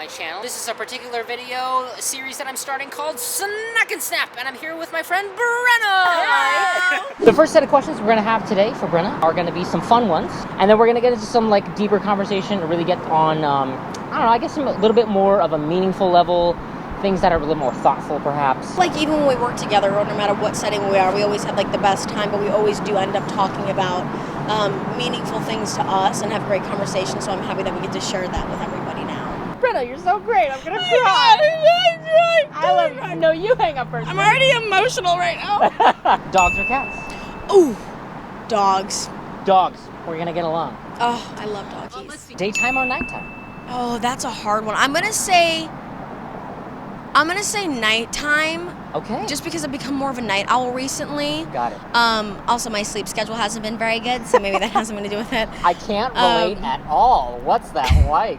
my channel. This is a particular video series that I'm starting called Snack and Snap, and I'm here with my friend Brenna. Hi. The first set of questions we're gonna have today for Brenna are gonna be some fun ones, and then we're gonna get into some like deeper conversation to really get on, I don't know, I guess a little bit more of a meaningful level. Things that are a little more thoughtful, perhaps. Like even when we work together, or no matter what setting we are, we always have like the best time, but we always do end up talking about meaningful things to us and have great conversations. So I'm happy that we get to share that with everybody now. Brenna, you're so great. I'm gonna cry. I love you. No, you hang up first. I'm already emotional right now. Dogs or cats? Ooh, dogs. Dogs. We're gonna get along. Oh, I love doggies. Daytime or nighttime? Oh, that's a hard one. I'm gonna say nighttime. Okay. Just because I've become more of a night owl recently. Got it. Also, my sleep schedule hasn't been very good, so maybe that has something to do with it. I can't relate at all. What's that like?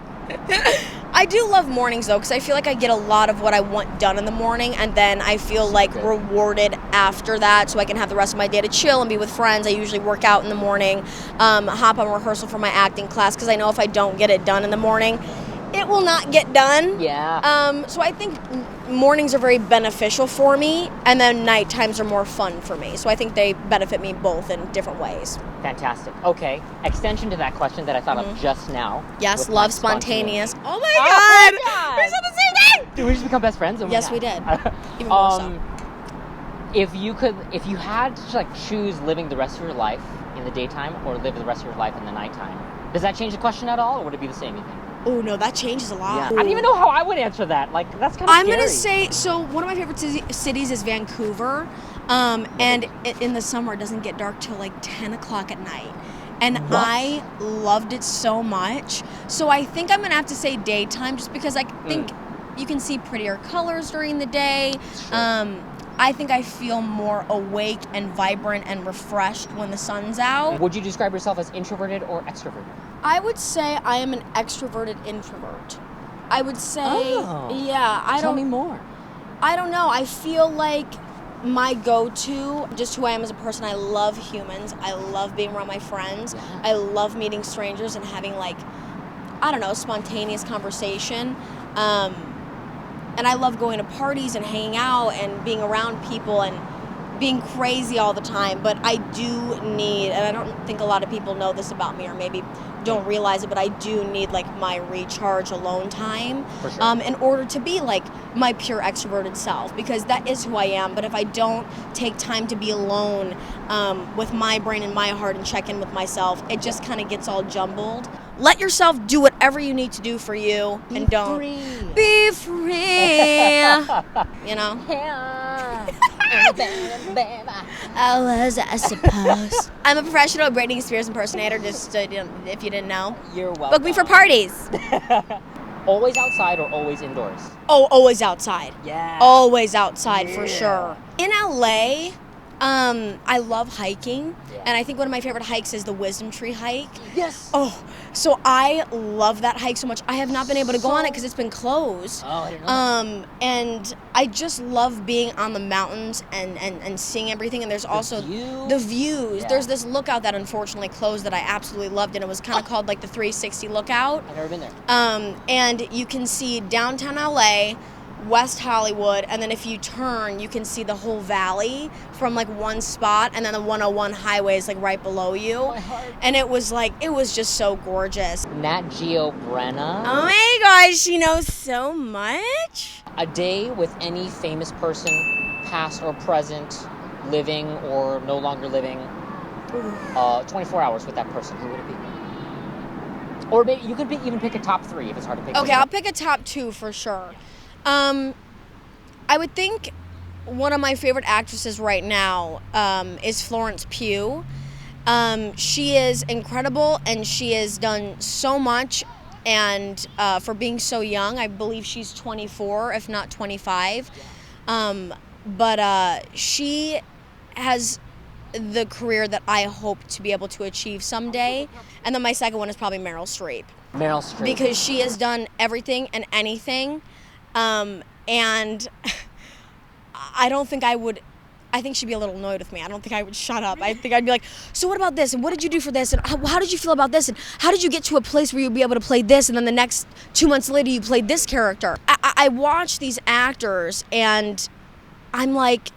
I do love mornings, though, because I feel like I get a lot of what I want done in the morning, and then I feel like rewarded after that, so I can have the rest of my day to chill and be with friends. I usually work out in the morning, hop on rehearsal for my acting class, because I know if I don't get it done in the morning, it will not get done. Yeah. So I think mornings are very beneficial for me, and then night times are more fun for me. So I think they benefit me both in different ways. Fantastic. Okay. Extension to that question that I thought of just now. Yes, love spontaneous. Oh my God! We said the same thing! Did we just become best friends? Oh my Yes, God. we did. Even more so. If you had to like choose living the rest of your life in the daytime or live the rest of your life in the nighttime, does that change the question at all, or would it be the same, you think? Oh no, that changes a lot. Yeah. I don't even know how I would answer that. Like, that's kind of scary. I'm gonna say, so one of my favorite cities is Vancouver, and in the summer it doesn't get dark till like 10 o'clock at night. And What? I loved it so much. So I think I'm gonna have to say daytime, just because I think you can see prettier colors during the day. Sure. I think I feel more awake and vibrant and refreshed when the sun's out. Would you describe yourself as introverted or extroverted? I would say I am an extroverted introvert. I would say, yeah, Tell me more. I don't know. I feel like my go-to, just who I am as a person, I love humans. I love being around my friends. Yeah. I love meeting strangers and having like, I don't know, spontaneous conversation. And I love going to parties and hanging out and being around people and being crazy all the time. But I do need, and I don't think a lot of people know this about me or maybe don't realize it, but I do need like my recharge alone time For sure. in order to be like my pure extroverted self, because that is who I am. But if I don't take time to be alone with my brain and my heart and check in with myself, it just kind of gets all jumbled. Let yourself do whatever you need to do for you, and don't be free. You know? I suppose. I'm a professional Britney Spears impersonator, just if you didn't know. You're welcome. Book me for parties. Always outside or always indoors? Oh, always outside. Yeah. Always outside, for sure. In LA, I love hiking, and I think one of my favorite hikes is the Wisdom Tree hike. Yes. Oh, so I love that hike so much. I have not been able to go on it because it's been closed. Oh, I didn't know that. And I just love being on the mountains and seeing everything. And there's also the views. Yeah. There's this lookout that unfortunately closed that I absolutely loved, and it was kind of called like the 360 lookout. I've never been there. And you can see downtown LA, West Hollywood, and then if you turn, you can see the whole valley from like one spot, and then the 101 highway is like right below you. My heart. And it was just so gorgeous. Nat Geo Brenna. Oh my gosh, she knows so much. A day with any famous person, past or present, living or no longer living. 24 hours with that person. Who would it be? Or maybe you could even pick a top 3 if it's hard to pick. Okay, I'll pick a top 2 for sure. I would think one of my favorite actresses right now is Florence Pugh. She is incredible, and she has done so much, and for being so young, I believe she's 24, if not 25. But she has the career that I hope to be able to achieve someday. And then my second one is probably Meryl Streep. Meryl Streep. Because she has done everything and anything. And I don't think I I think she'd be a little annoyed with me. I don't think I would shut up. I think I'd be like, so what about this? And what did you do for this? And how did you feel about this? And how did you get to a place where you'd be able to play this? And then the next 2 months later, you played this character. I watch these actors and I'm like,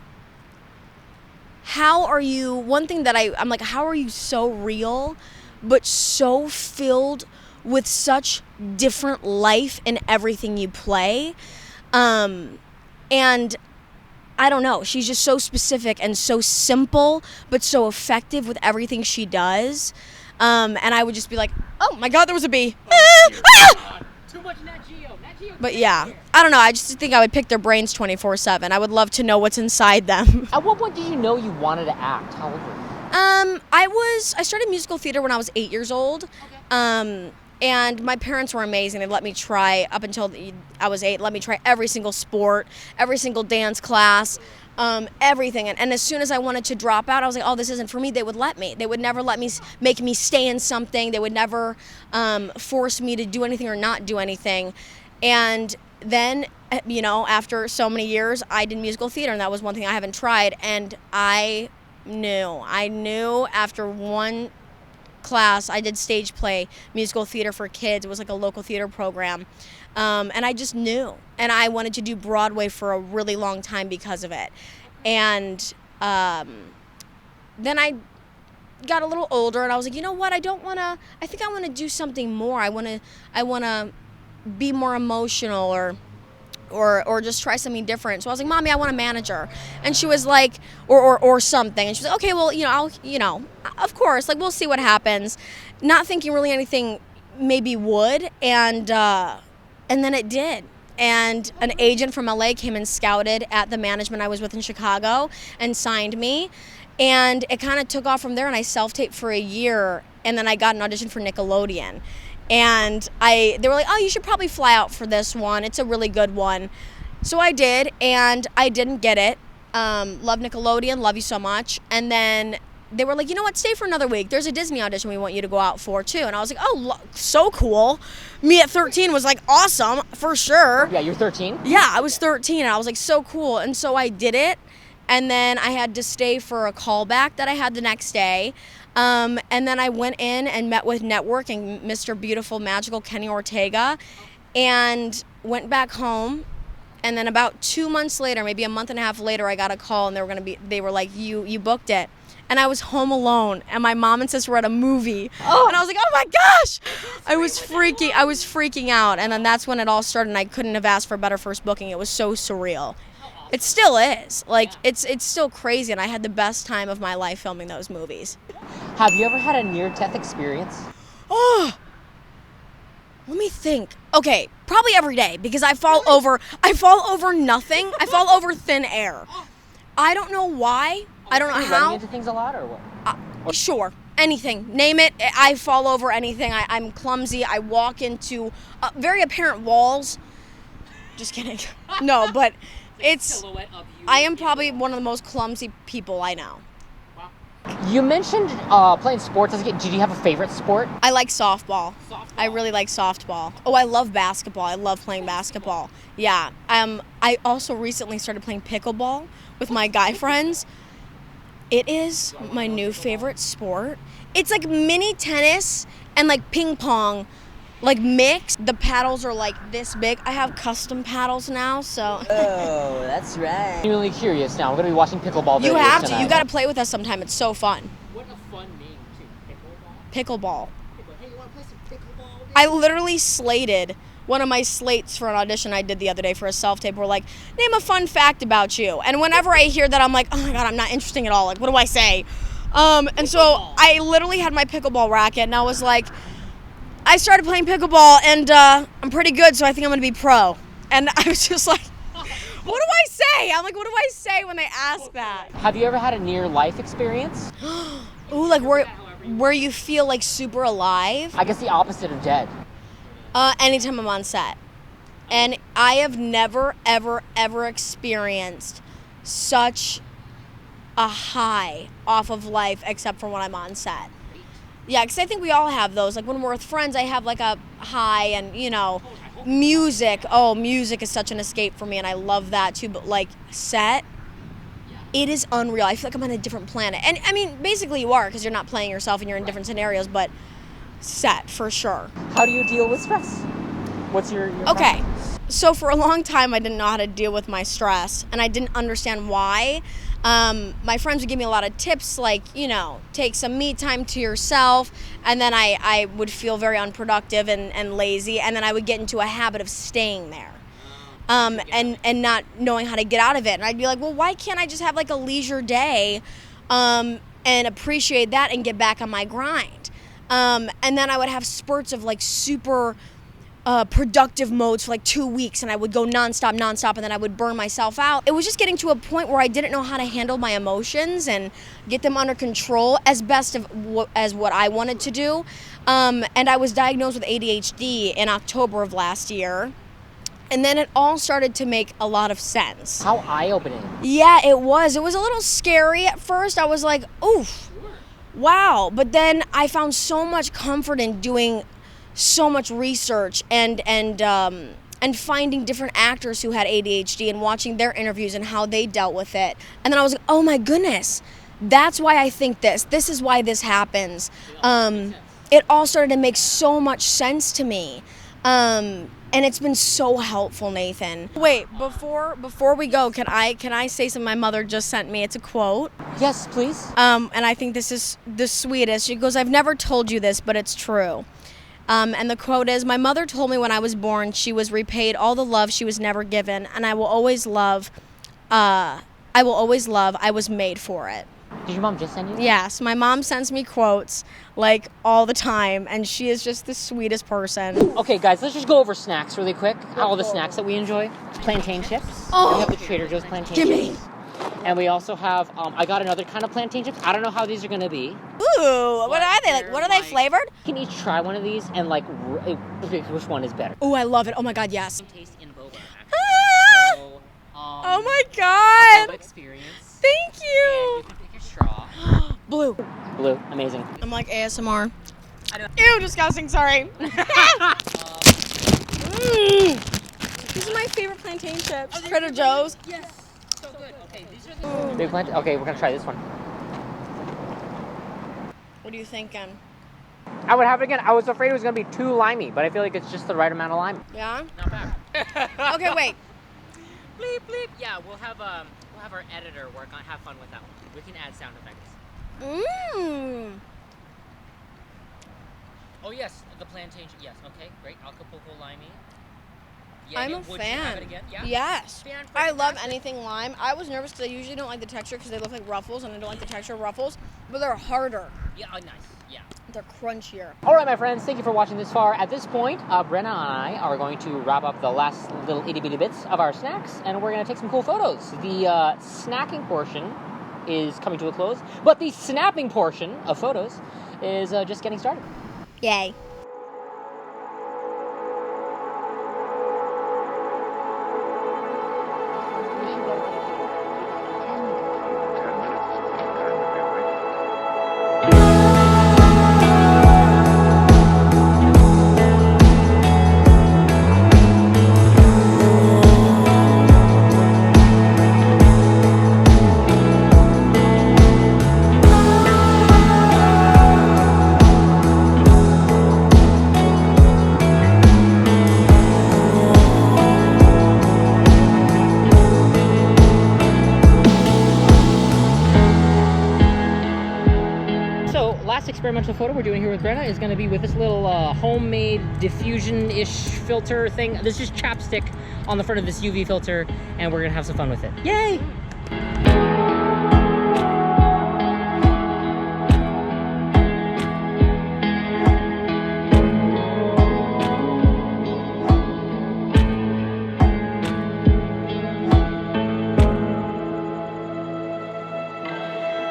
how are you, one thing that I'm like, how are you so real, but so filled with such different life in everything you play? And I don't know, she's just so specific and so simple, but so effective with everything she does. And I would just be like, oh my God, there was a bee. Too much Nat Geo. But yeah, I don't know, I just think I would pick their brains 24/7. I would love to know what's inside them. At what point did you know you wanted to act? How old were you? I started musical theater when I was 8 years old. Okay. And my parents were amazing. They let me try, up until I was 8, let me try every single sport, every single dance class, everything. And as soon as I wanted to drop out, I was like, oh, this isn't for me. They would let me. They would never let me, make me stay in something. They would never force me to do anything or not do anything. And then, you know, after so many years, I did musical theater, and that was one thing I haven't tried. And I knew after one class, I did stage play, musical theater for kids. It was like a local theater program. And I just knew. And I wanted to do Broadway for a really long time because of it. And then I got a little older, and I was like, you know what? I think I want to do something more. I want to be more emotional or just try something different. So I was like, Mommy, I want a manager. And she was like, or something. And she was like, okay, well, of course, like, we'll see what happens. Not thinking really anything maybe would. And then it did. And an agent from LA came and scouted at the management I was with in Chicago and signed me. And it kind of took off from there, and I self-taped for a year. And then I got an audition for Nickelodeon. And they were like, oh, you should probably fly out for this one. It's a really good one. So I did, and I didn't get it. Love Nickelodeon, love you so much. And then they were like, you know what, stay for another week. There's a Disney audition we want you to go out for, too. And I was like, oh, so cool. Me at 13 was like, awesome, for sure. Yeah, you're 13? Yeah, I was 13, and I was like, so cool. And so I did it, and then I had to stay for a callback that I had the next day. And then I went in and met with Network and Mr. Beautiful Magical Kenny Ortega, and went back home. And then about 2 months later, maybe a month and a half later, I got a call, and they were like, you booked it. And I was home alone, and my mom and sister were at a movie. Oh. And I was like, oh my gosh! I was freaking out. And then that's when it all started, and I couldn't have asked for a better first booking. It was so surreal. It still is. Like, it's still crazy, and I had the best time of my life filming those movies. Have you ever had a near-death experience? Oh, let me think. Okay, probably every day, because I fall over nothing. I fall over thin air. I don't know why. I don't know how. Are you running into things a lot, or what? Sure. Anything. Name it. I fall over anything. I'm clumsy. I walk into very apparent walls. Just kidding. No, but I am probably one of the most clumsy people I know. You mentioned playing sports as a kid. Did you have a favorite sport? I like softball. I really like softball. Oh, I love basketball. I love playing basketball. Yeah. I also recently started playing pickleball with my guy friends. It is my new favorite sport. It's like mini tennis and like ping pong, like mixed. The paddles are like this big. I have custom paddles now, so. Oh, that's right. I'm really curious now. I'm going to be watching pickleball videos You have to. tonight. You got to play with us sometime. It's so fun. What a fun name, too. Pickleball. Hey, you want to play some pickleball? I literally slated one of my slates for an audition I did the other day for a self-tape. We're like, name a fun fact about you. And whenever I hear that, I'm like, oh my God, I'm not interesting at all. Like, what do I say? And so I literally had my pickleball racket, and I was like, I started playing pickleball, and I'm pretty good, so I think I'm going to be pro. And I was just like, what do I say? I'm like, what do I say when they ask that? Have you ever had a near-life experience? Ooh, like where you feel like super alive? I guess the opposite of dead. Anytime I'm on set. And I have never, ever, ever experienced such a high off of life except for when I'm on set. Yeah, because I think we all have those. Like when we're with friends, I have like a high, and music. Oh, music is such an escape for me, and I love that too. But like set, it is unreal. I feel like I'm on a different planet. And I mean, basically you are, because you're not playing yourself and you're in different scenarios, but set for sure. How do you deal with stress? What's your Okay. So for a long time, I didn't know how to deal with my stress, and I didn't understand why. My friends would give me a lot of tips, like, you know, take some me time to yourself, and then I would feel very unproductive and lazy, and then I would get into a habit of staying there. And not knowing how to get out of it. And I'd be like, well, why can't I just have like a leisure day and appreciate that and get back on my grind? And then I would have spurts of like super productive modes for like 2 weeks, and I would go nonstop, and then I would burn myself out. It was just getting to a point where I didn't know how to handle my emotions and get them under control as best as what I wanted to do. And I was diagnosed with ADHD in October of last year. And then it all started to make a lot of sense. How eye-opening. Yeah, it was. It was a little scary at first. I was like, oof, wow. But then I found so much comfort in doing so much research and finding different actors who had ADHD and watching their interviews and how they dealt with it. And then I was like, oh my goodness, that's why I think this. This is why this happens. It all started to make so much sense to me. And it's been so helpful, Nathan. Wait, before we go, can I say something my mother just sent me? It's a quote. Yes, please. And I think this is the sweetest. She goes, I've never told you this, but it's true. And the quote is, my mother told me when I was born she was repaid all the love she was never given, and I will always love, I was made for it. Did your mom just send you that? Yes, my mom sends me quotes like all the time, and she is just the sweetest person. Okay, guys, let's just go over snacks really quick. All the snacks that we enjoy. Plantain chips. Oh, we have the Trader Joe's plantain gimme. chips. And we also have, I got another kind of plantain chips. I don't know how these are going to be. Ooh, what are they? Like, what are they flavored? You can each try one of these and like, which one is better. Ooh, I love it. Oh my God, yes. Taste in boba. Ah! So, Oh my God. boba experience. Thank And you. you can pick your straw. Blue. Blue, amazing. I'm like ASMR. I don't- Ew, disgusting, sorry. These are my favorite plantain chips. Trader Joe's. Yes. So good. Okay, these are the big plantain. Okay, we're gonna try this one. What are you thinking? I would have it again. I was afraid it was gonna be too limey, but I feel like it's just the right amount of lime. Yeah? Not bad. Okay, wait. Bleep bleep. Yeah, we'll have our editor have fun with that one. We can add sound effects. Mmm. Oh yes, the plantain. Yes. Okay, great. Acapulco limey. I'm a would you fan. have it again? Yeah. Yes. Fan, I love fantastic. anything lime. I was nervous because I usually don't like the texture because they look like ruffles, and I don't like the texture of ruffles, but they're harder. Yeah. Oh, nice. Yeah. They're crunchier. All right, my friends. Thank you for watching this far. At this point, Brenna and I are going to wrap up the last little itty bitty bits of our snacks, and we're gonna take some cool photos. The snacking portion is coming to a close, but the snapping portion of photos is just getting started. Yay. Last experimental photo we're doing here with Brenna is going to be with this little homemade diffusion-ish filter thing. There's just chapstick on the front of this UV filter, and we're going to have some fun with it. Yay!